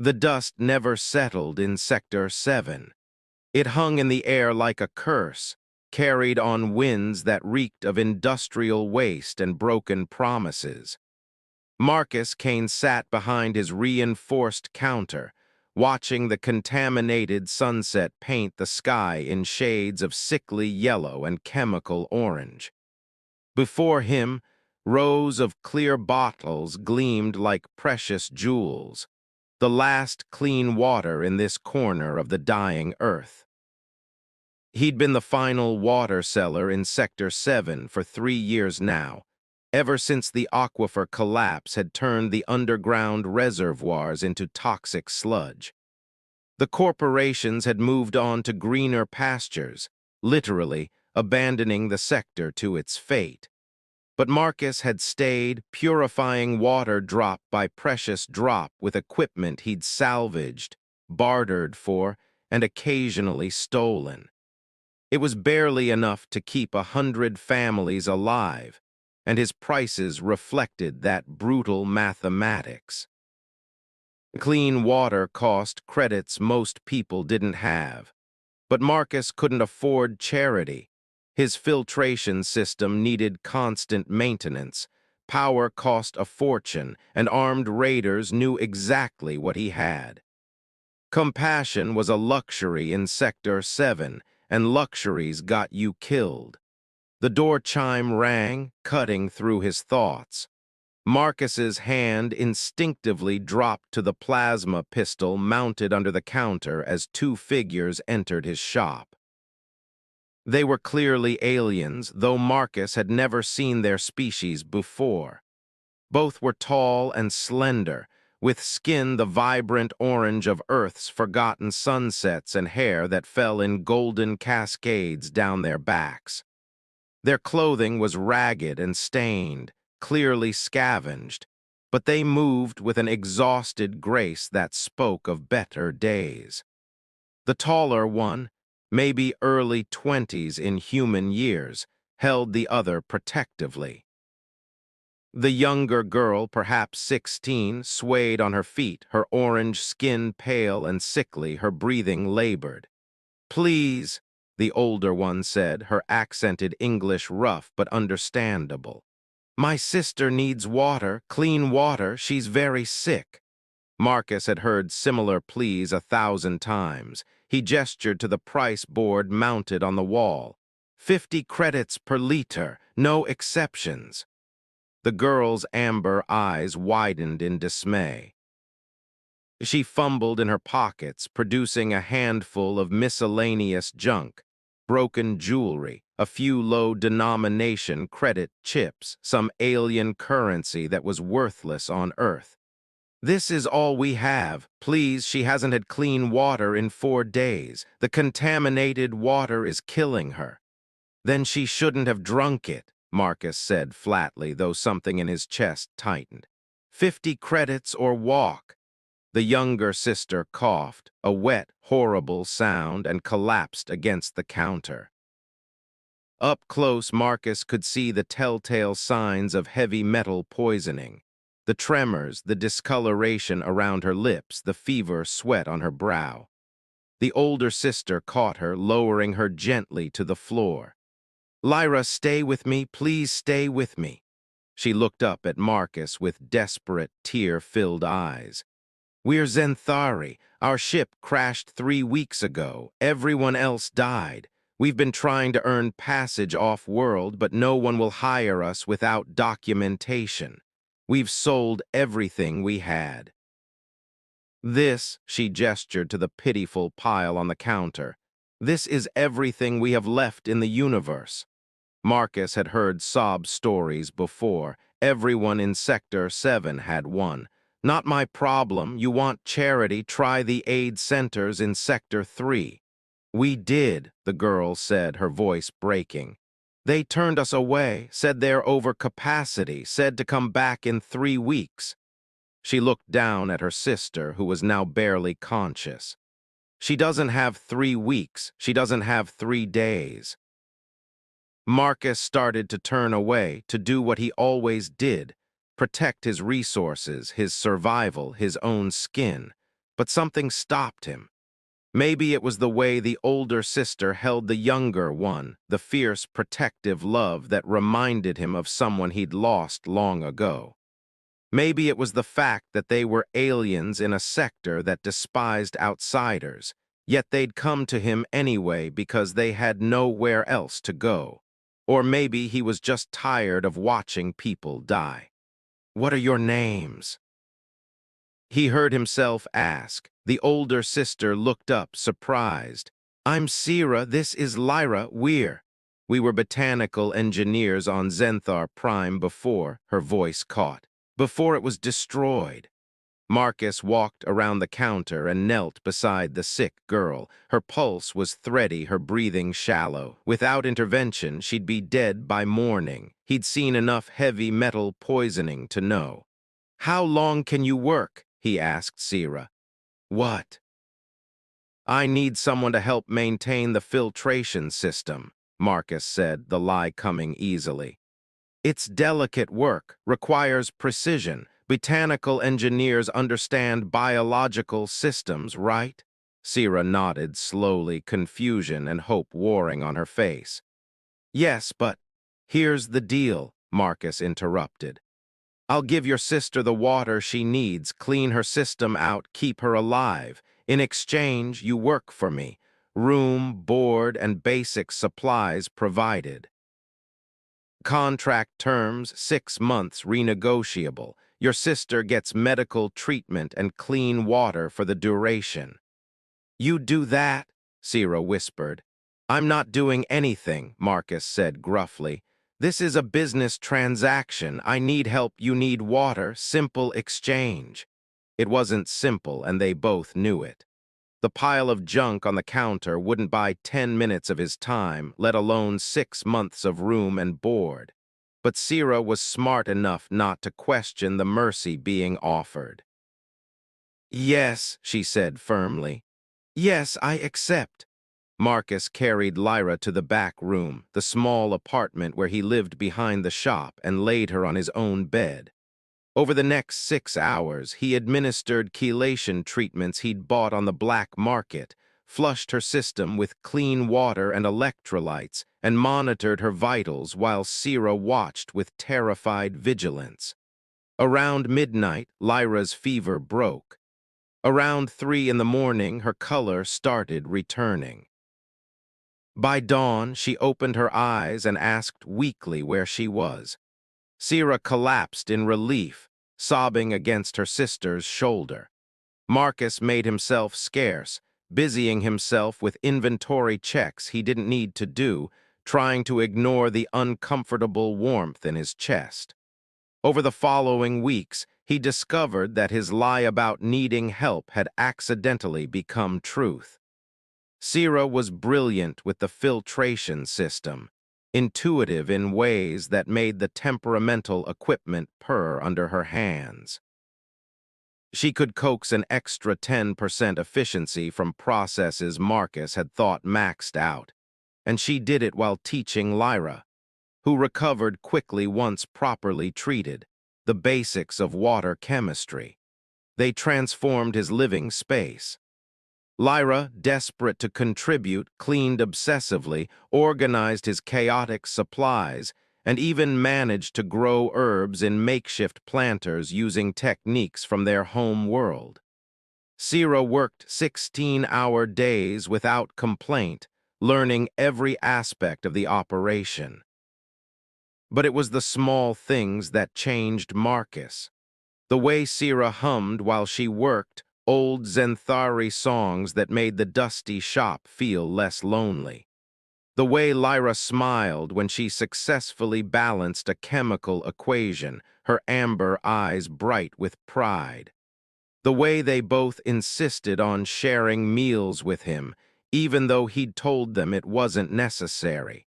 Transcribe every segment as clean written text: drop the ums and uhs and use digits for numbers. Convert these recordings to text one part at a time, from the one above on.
The dust never settled in Sector 7. It hung in the air like a curse, carried on winds that reeked of industrial waste and broken promises. Marcus Kane sat behind his reinforced counter, watching the contaminated sunset paint the sky in shades of sickly yellow and chemical orange. Before him, rows of clear bottles gleamed like precious jewels, the last clean water in this corner of the dying earth. He'd been the final water seller in Sector 7 for 3 years now, ever since the aquifer collapse had turned the underground reservoirs into toxic sludge. The corporations had moved on to greener pastures, literally abandoning the sector to its fate. But Marcus had stayed, purifying water drop by precious drop with equipment he'd salvaged, bartered for, and occasionally stolen. It was barely enough to keep 100 families alive, and his prices reflected that brutal mathematics. Clean water cost credits most people didn't have, but Marcus couldn't afford charity. His filtration system needed constant maintenance, power cost a fortune, and armed raiders knew exactly what he had. Compassion was a luxury in Sector 7, and luxuries got you killed. The door chime rang, cutting through his thoughts. Marcus's hand instinctively dropped to the plasma pistol mounted under the counter as two figures entered his shop. They were clearly aliens, though Marcus had never seen their species before. Both were tall and slender, with skin the vibrant orange of Earth's forgotten sunsets and hair that fell in golden cascades down their backs. Their clothing was ragged and stained, clearly scavenged, but they moved with an exhausted grace that spoke of better days. The taller one, maybe early 20s in human years, held the other protectively. The younger girl, perhaps 16, swayed on her feet, her orange skin pale and sickly, her breathing labored. "Please," the older one said, her accented English rough but understandable. "My sister needs water, clean water, she's very sick." Marcus had heard similar pleas 1,000 times. He gestured to the price board mounted on the wall. 50 credits per liter, no exceptions. The girl's amber eyes widened in dismay. She fumbled in her pockets, producing a handful of miscellaneous junk, broken jewelry, a few low-denomination credit chips, some alien currency that was worthless on Earth. "This is all we have. Please, she hasn't had clean water in 4 days. The contaminated water is killing her." "Then she shouldn't have drunk it," Marcus said flatly, though something in his chest tightened. 50 credits or walk." The younger sister coughed, a wet, horrible sound, and collapsed against the counter. Up close, Marcus could see the telltale signs of heavy metal poisoning. The tremors, the discoloration around her lips, the fever sweat on her brow. The older sister caught her, lowering her gently to the floor. "Lyra, stay with me, please stay with me." She looked up at Marcus with desperate, tear-filled eyes. "We're Zenthari. Our ship crashed 3 weeks ago. Everyone else died. We've been trying to earn passage off-world, but no one will hire us without documentation. We've sold everything we had." "This," she gestured to the pitiful pile on the counter, "this is everything we have left in the universe." Marcus had heard sob stories before. Everyone in Sector 7 had one. "Not my problem. You want charity, try the aid centers in Sector 3. "We did," the girl said, her voice breaking. "They turned us away, said they're over capacity, said to come back in 3 weeks. She looked down at her sister, who was now barely conscious. "She doesn't have 3 weeks. She doesn't have 3 days." Marcus started to turn away, to do what he always did, protect his resources, his survival, his own skin. but something stopped him. Maybe it was the way the older sister held the younger one, the fierce, protective love that reminded him of someone he'd lost long ago. Maybe it was the fact that they were aliens in a sector that despised outsiders, yet they'd come to him anyway because they had nowhere else to go. Or maybe he was just tired of watching people die. "What are your names?" he heard himself ask. The older sister looked up, surprised. "I'm Sira, this is Lyra, We were botanical engineers on Zenthar Prime before," her voice caught, "before it was destroyed." Marcus walked around the counter and knelt beside the sick girl. Her pulse was thready, her breathing shallow. Without intervention, she'd be dead by morning. He'd seen enough heavy metal poisoning to know. "How long can you work?" he asked Sira. "What?" "I need someone to help maintain the filtration system," Marcus said, the lie coming easily. "It's delicate work, requires precision. Botanical engineers understand biological systems, right?" Sira nodded slowly, confusion and hope warring on her face. "Yes, but here's the deal," Marcus interrupted. "I'll give your sister the water she needs, clean her system out, keep her alive. In exchange, you work for me. Room, board, and basic supplies provided. Contract terms, 6 months, renegotiable. Your sister gets medical treatment and clean water for the duration." "You do that?" Sira whispered. "I'm not doing anything," Marcus said gruffly. "This is a business transaction. I need help, you need water, simple exchange." It wasn't simple, and they both knew it. The pile of junk on the counter wouldn't buy 10 minutes of his time, let alone 6 months of room and board. But Sira was smart enough not to question the mercy being offered. "Yes," she said firmly. "Yes, I accept." Marcus carried Lyra to the back room, the small apartment where he lived behind the shop, and laid her on his own bed. Over the next 6 hours, he administered chelation treatments he'd bought on the black market, flushed her system with clean water and electrolytes, and monitored her vitals while Sira watched with terrified vigilance. Around midnight, Lyra's fever broke. Around 3 in the morning, her color started returning. By dawn, she opened her eyes and asked weakly where she was. Sira collapsed in relief, sobbing against her sister's shoulder. Marcus made himself scarce, busying himself with inventory checks he didn't need to do, trying to ignore the uncomfortable warmth in his chest. Over the following weeks, he discovered that his lie about needing help had accidentally become truth. Sira was brilliant with the filtration system, intuitive in ways that made the temperamental equipment purr under her hands. She could coax an extra 10% efficiency from processes Marcus had thought maxed out, and she did it while teaching Lyra, who recovered quickly once properly treated, the basics of water chemistry. They transformed his living space. Lyra, desperate to contribute, cleaned obsessively, organized his chaotic supplies, and even managed to grow herbs in makeshift planters using techniques from their home world. Sira worked 16-hour days without complaint, learning every aspect of the operation. But it was the small things that changed Marcus. The way Sira hummed while she worked, old Zenthari songs that made the dusty shop feel less lonely. The way Lyra smiled when she successfully balanced a chemical equation, her amber eyes bright with pride. The way they both insisted on sharing meals with him, even though he'd told them it wasn't necessary.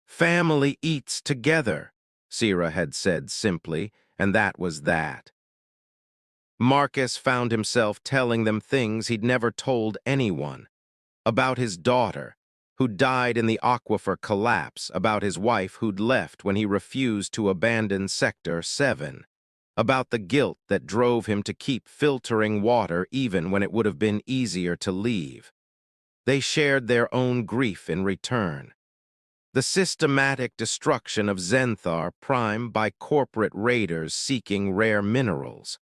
"Family eats together," Sira had said simply, and that was that. Marcus found himself telling them things he'd never told anyone. About his daughter, who died in the aquifer collapse, about his wife who'd left when he refused to abandon Sector 7. about the guilt that drove him to keep filtering water even when it would have been easier to leave. They shared their own grief in return. The systematic destruction of Zenthar Prime by corporate raiders seeking rare minerals.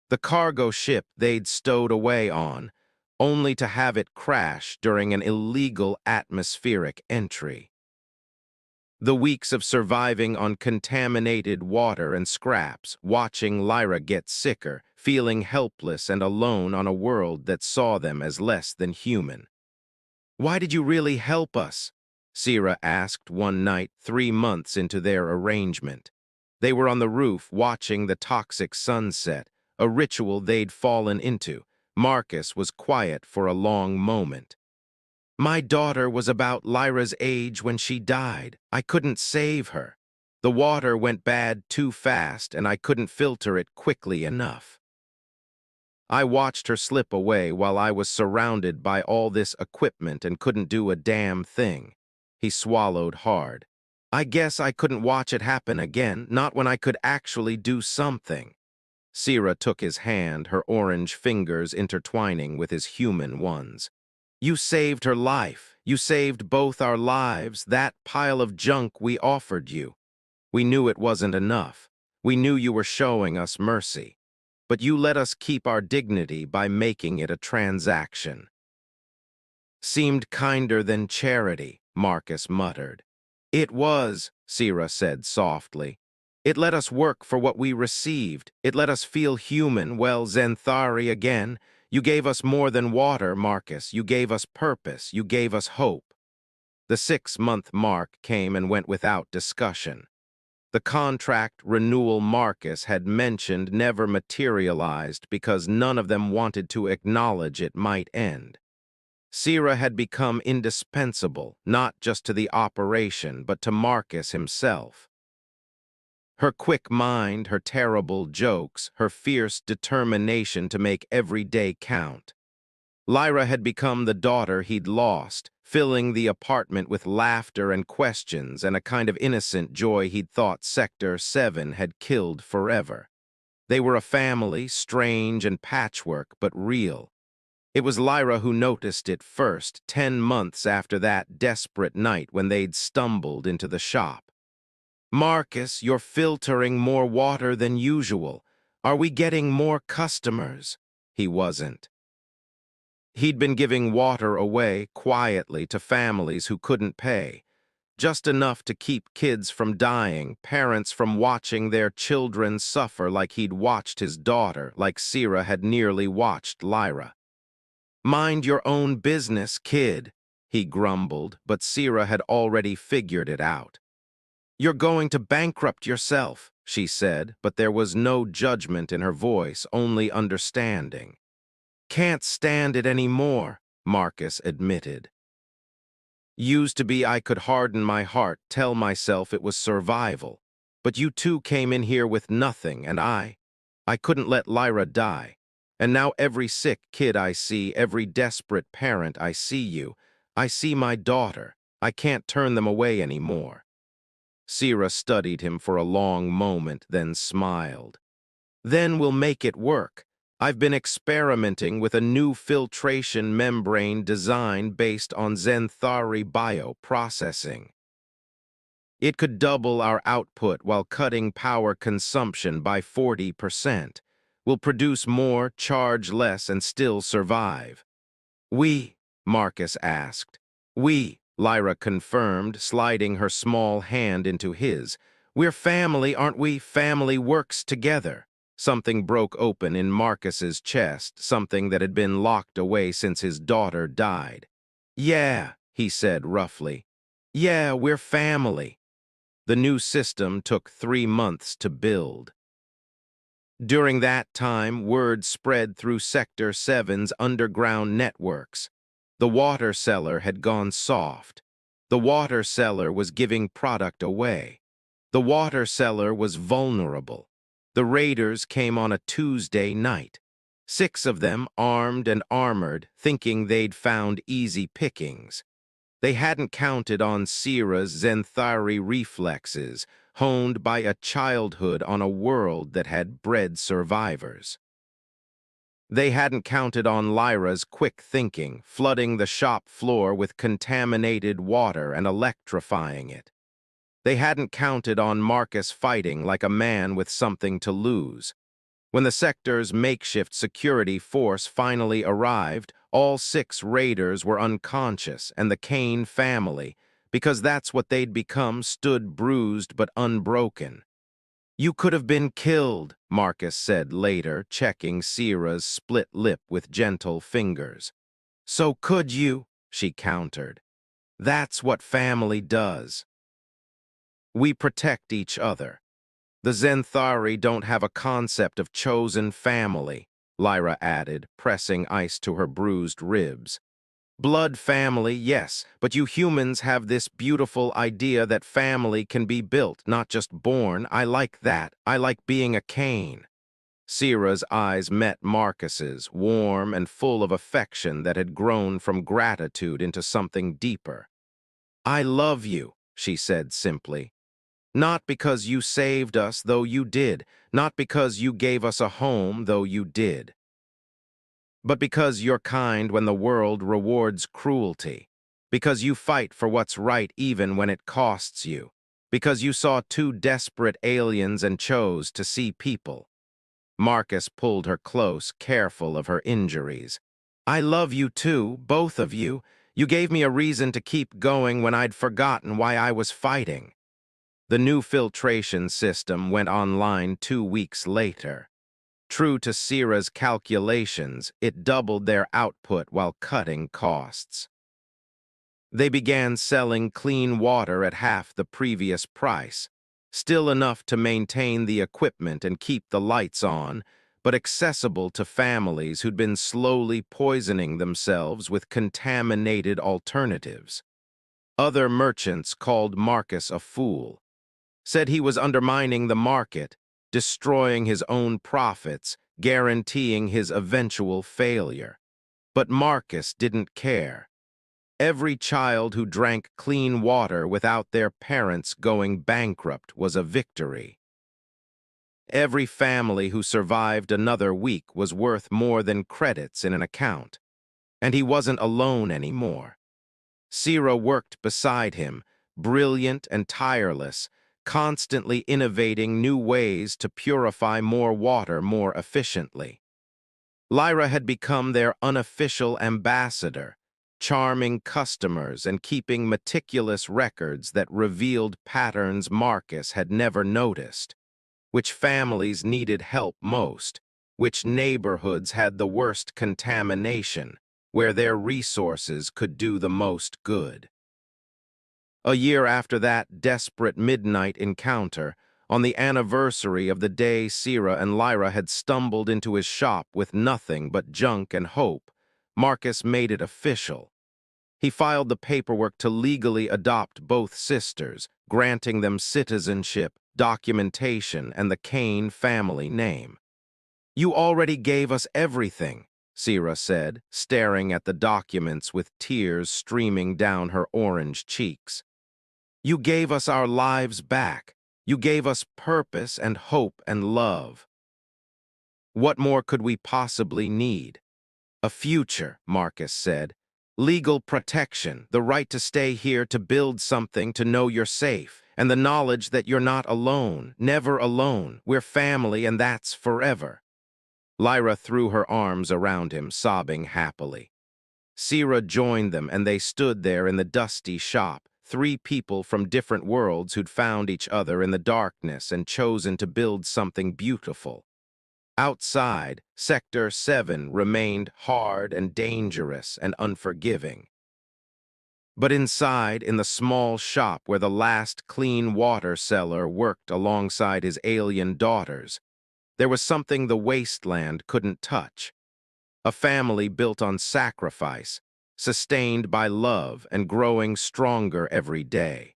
The cargo ship they'd stowed away on, only to have it crash during an illegal atmospheric entry. The weeks of surviving on contaminated water and scraps, watching Lyra get sicker, feeling helpless and alone on a world that saw them as less than human. "Why did you really help us?" Sierra asked one night 3 months into their arrangement. They were on the roof watching the toxic sunset, a ritual they'd fallen into. Marcus was quiet for a long moment. "My daughter was about Lyra's age when she died. I couldn't save her. The water went bad too fast and I couldn't filter it quickly enough. I watched her slip away while I was surrounded by all this equipment and couldn't do a damn thing." He swallowed hard. "I guess I couldn't watch it happen again, not when I could actually do something." Sierra took his hand, her orange fingers intertwining with his human ones. "You saved her life. You saved both our lives, that pile of junk we offered you. We knew it wasn't enough. We knew you were showing us mercy. But you let us keep our dignity by making it a transaction." "Seemed kinder than charity," Marcus muttered. "It was," Sierra said softly. "It let us work for what we received. It let us feel human. Well, Zenthari again. You gave us more than water, Marcus. You gave us purpose. You gave us hope." The 6-month mark came and went without discussion. The contract renewal Marcus had mentioned never materialized because none of them wanted to acknowledge it might end. Sierra had become indispensable, not just to the operation, but to Marcus himself. Her quick mind, her terrible jokes, her fierce determination to make every day count. Lyra had become the daughter he'd lost, filling the apartment with laughter and questions and a kind of innocent joy he'd thought Sector 7 had killed forever. They were a family, strange and patchwork, but real. It was Lyra who noticed it first, 10 months after that desperate night when they'd stumbled into the shop. "Marcus, you're filtering more water than usual. Are we getting more customers?" He wasn't. He'd been giving water away quietly to families who couldn't pay, just enough to keep kids from dying, parents from watching their children suffer like he'd watched his daughter, like Sierra had nearly watched Lyra. "Mind your own business, kid," he grumbled, but Sierra had already figured it out. "You're going to bankrupt yourself," she said, but there was no judgment in her voice, only understanding. "Can't stand it anymore," Marcus admitted. "Used to be I could harden my heart, tell myself it was survival. But you two came in here with nothing, and I couldn't let Lyra die. And now every sick kid I see, every desperate parent I see my daughter. I can't turn them away anymore." Sierra studied him for a long moment, then smiled. "Then we'll make it work. I've been experimenting with a new filtration membrane design based on Zenthari bioprocessing. It could double our output while cutting power consumption by 40%. We'll produce more, charge less, and still survive." "We?" Marcus asked. "We," Lyra confirmed, sliding her small hand into his. "We're family, aren't we? Family works together." Something broke open in Marcus's chest, something that had been locked away since his daughter died. "Yeah," he said roughly. "Yeah, we're family." The new system took 3 months to build. During that time, word spread through Sector 7's underground networks. The water cellar had gone soft. The water cellar was giving product away. The water cellar was vulnerable. The raiders came on a Tuesday night. 6 of them, armed and armored, thinking they'd found easy pickings. They hadn't counted on Sierra's Zenthari reflexes, honed by a childhood on a world that had bred survivors. They hadn't counted on Lyra's quick thinking, flooding the shop floor with contaminated water and electrifying it. They hadn't counted on Marcus fighting like a man with something to lose. When the sector's makeshift security force finally arrived, all 6 raiders were unconscious, and the Kane family, because that's what they'd become, stood bruised but unbroken. "You could have been killed," Marcus said later, checking Sierra's split lip with gentle fingers. "So could you," she countered. "That's what family does. We protect each other. The Zenthari don't have a concept of chosen family," Lyra added, pressing ice to her bruised ribs. "Blood family, yes, but you humans have this beautiful idea that family can be built, not just born. I like that. I like being a Kane." Sierra's eyes met Marcus's, warm and full of affection that had grown from gratitude into something deeper. "I love you," she said simply. "Not because you saved us, though you did. Not because you gave us a home, though you did. But because you're kind when the world rewards cruelty. Because you fight for what's right even when it costs you. Because you saw 2 desperate aliens and chose to see people." Marcus pulled her close, careful of her injuries. "I love you too, both of you. You gave me a reason to keep going when I'd forgotten why I was fighting." The new filtration system went online 2 weeks later. True to Sierra's calculations, it doubled their output while cutting costs. They began selling clean water at half the previous price, still enough to maintain the equipment and keep the lights on, but accessible to families who'd been slowly poisoning themselves with contaminated alternatives. Other merchants called Marcus a fool, said he was undermining the market, destroying his own profits, guaranteeing his eventual failure. But Marcus didn't care. Every child who drank clean water without their parents going bankrupt was a victory. Every family who survived another week was worth more than credits in an account. And he wasn't alone anymore. Sierra worked beside him, brilliant and tireless, constantly innovating new ways to purify more water more efficiently. Lyra had become their unofficial ambassador, charming customers and keeping meticulous records that revealed patterns Marcus had never noticed. Which families needed help most, which neighborhoods had the worst contamination, where their resources could do the most good. A year after that desperate midnight encounter, on the anniversary of the day Sierra and Lyra had stumbled into his shop with nothing but junk and hope, Marcus made it official. He filed the paperwork to legally adopt both sisters, granting them citizenship, documentation, and the Kane family name. "You already gave us everything," Sierra said, staring at the documents with tears streaming down her orange cheeks. "You gave us our lives back. You gave us purpose and hope and love. What more could we possibly need?" "A future," Marcus said. "Legal protection, the right to stay here, to build something, to know you're safe, and the knowledge that you're not alone, never alone. We're family, and that's forever." Lyra threw her arms around him, sobbing happily. Sierra joined them, and they stood there in the dusty shop, 3 people from different worlds who'd found each other in the darkness and chosen to build something beautiful. Outside, Sector 7 remained hard and dangerous and unforgiving. But inside, in the small shop where the last clean water seller worked alongside his alien daughters, there was something the wasteland couldn't touch. A family built on sacrifice, sustained by love and growing stronger every day.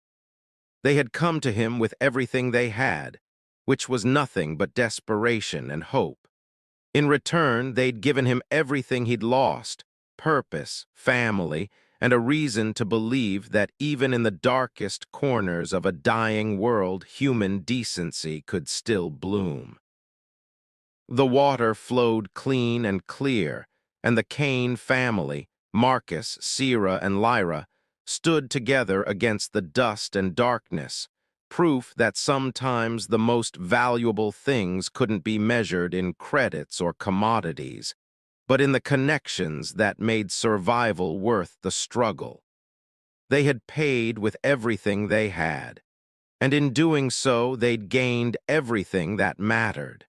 They had come to him with everything they had, which was nothing but desperation and hope. In return, they'd given him everything he'd lost: purpose, family, and a reason to believe that even in the darkest corners of a dying world, human decency could still bloom. The water flowed clean and clear, and the Cain family, Marcus, Sira, and Lyra, stood together against the dust and darkness, proof that sometimes the most valuable things couldn't be measured in credits or commodities, but in the connections that made survival worth the struggle. They had paid with everything they had, and in doing so they'd gained everything that mattered.